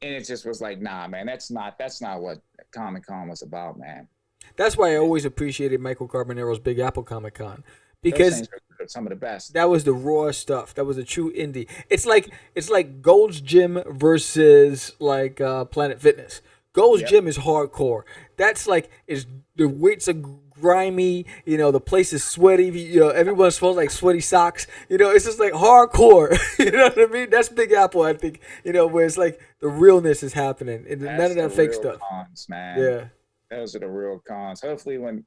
And it just was like, nah, man, that's not what Comic Con was about, man. That's why I always appreciated Michael Carbonero's Big Apple Comic Con, because those things are some of the best. That was the raw stuff. That was a true indie. It's like Gold's Gym versus like Planet Fitness. Gold's Gym is hardcore. That's like the weights are grimy. The place is sweaty. Everyone smells like sweaty socks. It's just like hardcore. You know what I mean? That's Big Apple, I think. Where it's like the realness is happening and none of that fake stuff. Cons, man. Yeah. Those are the real cons. Hopefully when,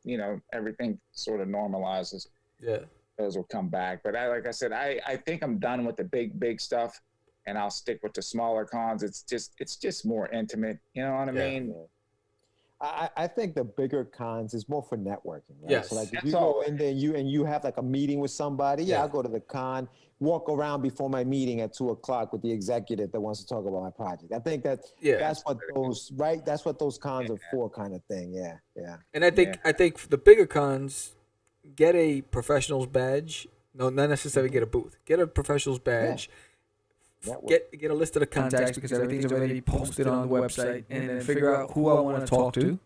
everything sort of normalizes. Yeah. those will come back. But like I said, I think I'm done with the big stuff, and I'll stick with the smaller cons. It's just more intimate. You know what I mean? I think the bigger cons is more for networking, right? Yes. So like if That's you all. go in there and you have like a meeting with somebody, Yeah. I'll go to the con, walk around before my meeting at 2:00 with the executive that wants to talk about my project. I think that's what those that's what those cons are for, kind of thing. Yeah, yeah. And I think for the bigger cons, get a professional's badge. No, not necessarily get a booth. Get a professional's badge. Network. Get a list of the contacts because everything's already posted on the website, and then figure out who I want to talk to,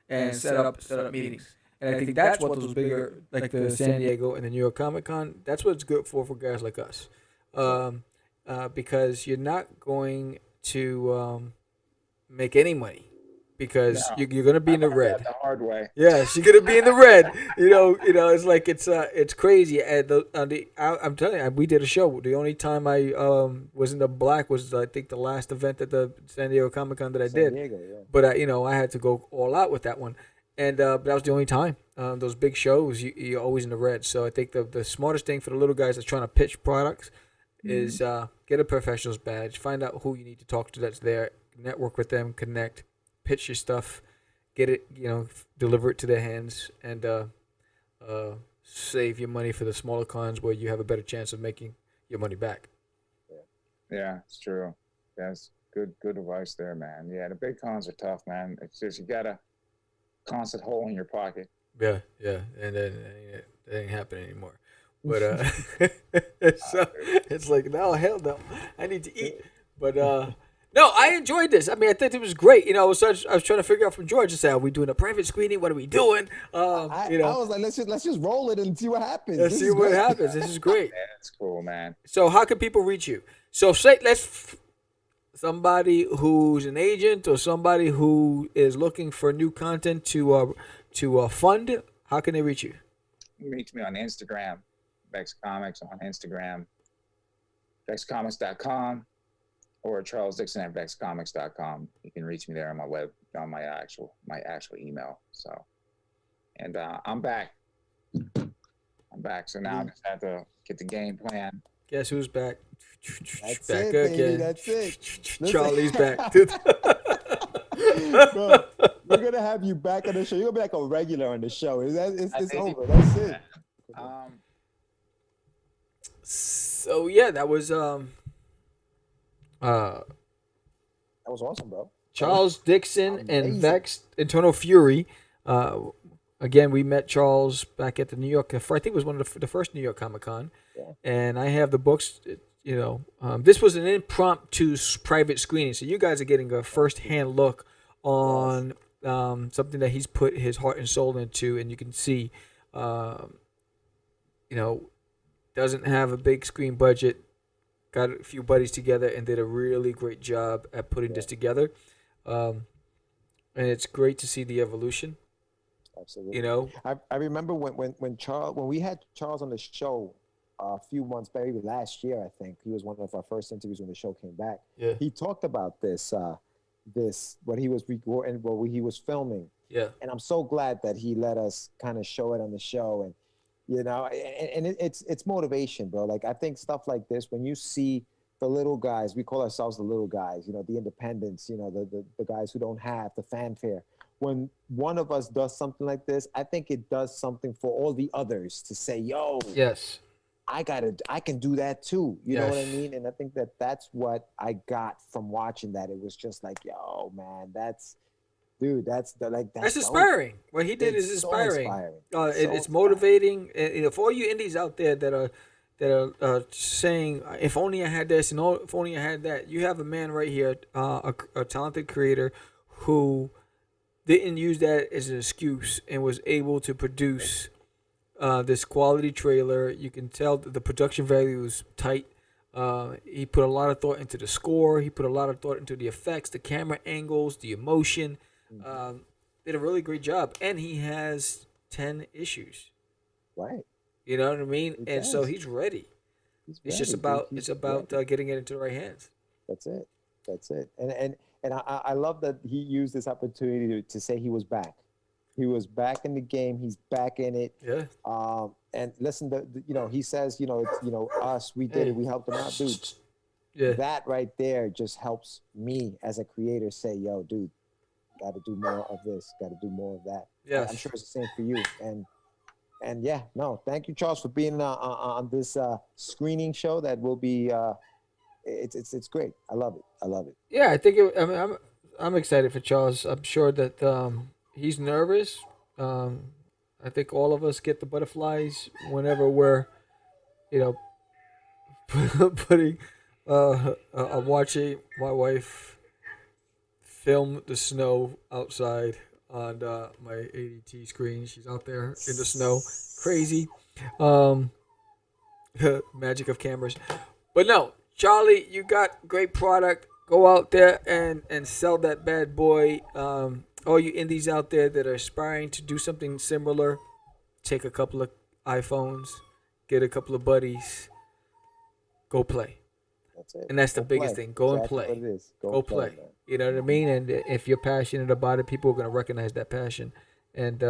and set up meetings. And I think that's what those bigger, like the San Diego and the New York Comic Con, that's what it's good for guys like us, because you're not going to make any money. Because you're gonna be in the red. The hard way. Yes, you're gonna be in the red. You know. It's like it's crazy. I'm telling you, we did a show. The only time I was in the black was I think the last event at the San Diego Comic Con that I did. Diego, yeah. But I had to go all out with that one, and but that was the only time. Those big shows, you're always in the red. So I think the smartest thing for the little guys that's trying to pitch products is get a professional's badge. Find out who you need to talk to that's there. Network with them. Connect. Pitch your stuff, get it, deliver it to their hands, and save your money for the smaller cons where you have a better chance of making your money back. Yeah, it's true. That's good advice there, man. Yeah, the big cons are tough, man. It's just you got a constant hole in your pocket. Yeah, and then it ain't happening anymore. But so it's like, no, hell no, I need to eat. But no, I enjoyed this. I mean, I think it was great. I was trying to figure out from George to say, are we doing a private screening? What are we doing? I was like, let's just roll it and see what happens. Let's see what happens. This is great. Yeah, that's cool, man. So how can people reach you? So somebody who's an agent or somebody who is looking for new content to fund. How can they reach you? Reach me on Instagram, Vex Comics on Instagram, vexcomics.com. or Charles Dixon at vexcomics.com. You can reach me there on my actual email. So, and I'm back. So now I just have to get the game plan. Guess who's back? That's back it, again. baby. That's it. Charlie's back. Bro, we're gonna have you back on the show. You're gonna be like a regular on the show. It's over. That's it. So yeah, that was awesome, bro. Charles Dixon and Vex Eternal Fury. Again, we met Charles back at the New York. I think it was one of the first New York Comic Con, and I have the books. This was an impromptu private screening, so you guys are getting a first-hand look on something that he's put his heart and soul into, and you can see, doesn't have a big screen budget. Got a few buddies together and did a really great job at putting this together, and it's great to see the evolution. Absolutely. I remember when we had Charles on the show a few months, maybe last year. I think he was one of our first interviews when the show came back. Yeah. He talked about this what he was recording, what he was filming. Yeah. And I'm so glad that he let us kind of show it on the show, and it's motivation, bro. Like I think stuff like this, when you see the little guys, we call ourselves the little guys, the independents, the guys who don't have the fanfare. When one of us does something like this, I think it does something for all the others to say, yo, yes, I can do that too. You know what I mean? And I think that's what I got from watching that. It was just like, yo, man, that's inspiring. What he did is inspiring. It's motivating. For all you indies out there that are saying, if only I had this and if only I had that, you have a man right here, a talented creator who didn't use that as an excuse and was able to produce this quality trailer. You can tell the production value is tight. He put a lot of thought into the score. He put a lot of thought into the effects, the camera angles, the emotion. Did a really great job. And he has 10 issues. Right. You know what I mean? So he's ready. It's just about getting it into the right hands. That's it. And I love that he used this opportunity to say he was back. He was back in the game. He's back in it. Yeah. And listen, he says, it's, us, we did it. We helped him out, dude. Yeah. That right there just helps me as a creator say, yo, dude, got to do more of this. Got to do more of that. Yes. I'm sure it's the same for you. And yeah, no, thank you, Charles, for being on this screening show that will be. It's great. I love it. I love it. Yeah, I think. I'm excited for Charles. I'm sure that he's nervous. I think all of us get the butterflies whenever we're, putting. I'm watching my wife film the snow outside on my ADT screen. She's out there in the snow, crazy. Magic of cameras, but no, Charlie, you got great product. Go out there and sell that bad boy. All you indies out there that are aspiring to do something similar, take a couple of iPhones, get a couple of buddies, go play. That's it. And that's the biggest thing. Go and play. What it is. Go play. Man. You know what I mean? And if you're passionate about it, people are going to recognize that passion. And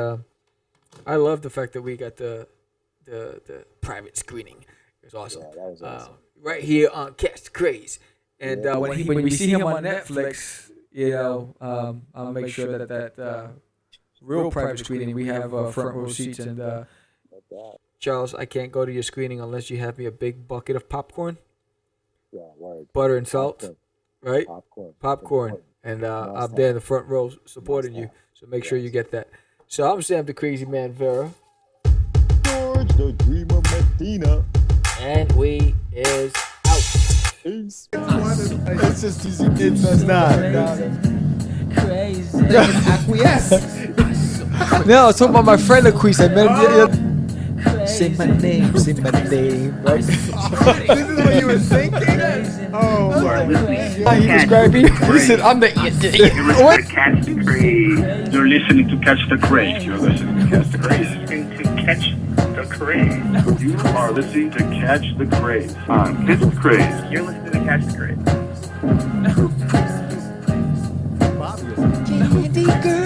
I love the fact that we got the private screening. It was awesome. Yeah, that was awesome. Right here on Catch the Craze. And when we see him on Netflix, I'll make sure that real private screening, we have front row seats. And Charles, I can't go to your screening unless you have me a big bucket of popcorn. Yeah, word. Butter and salt, Popcorn. right? Popcorn. And I'm there in the front row supporting you. So make sure you get that. So I'm Sam the Crazy Man Vera. George the Dreamer Medina. And we is out. Peace. It's just easy. It's not. Crazy. Acquiesce. No, I was talking about my friend Acquiesce. Say my name, right? This is what you were thinking? Oh, you are listening. He described me. He said, I'm the. What? Catch the Craze. You're listening to Catch the Craze. You're listening to Catch the Craze. To Catch the Craze. You are listening to Catch the Craze. Catch the Craze. You're listening to Catch the Craze. Candy girl.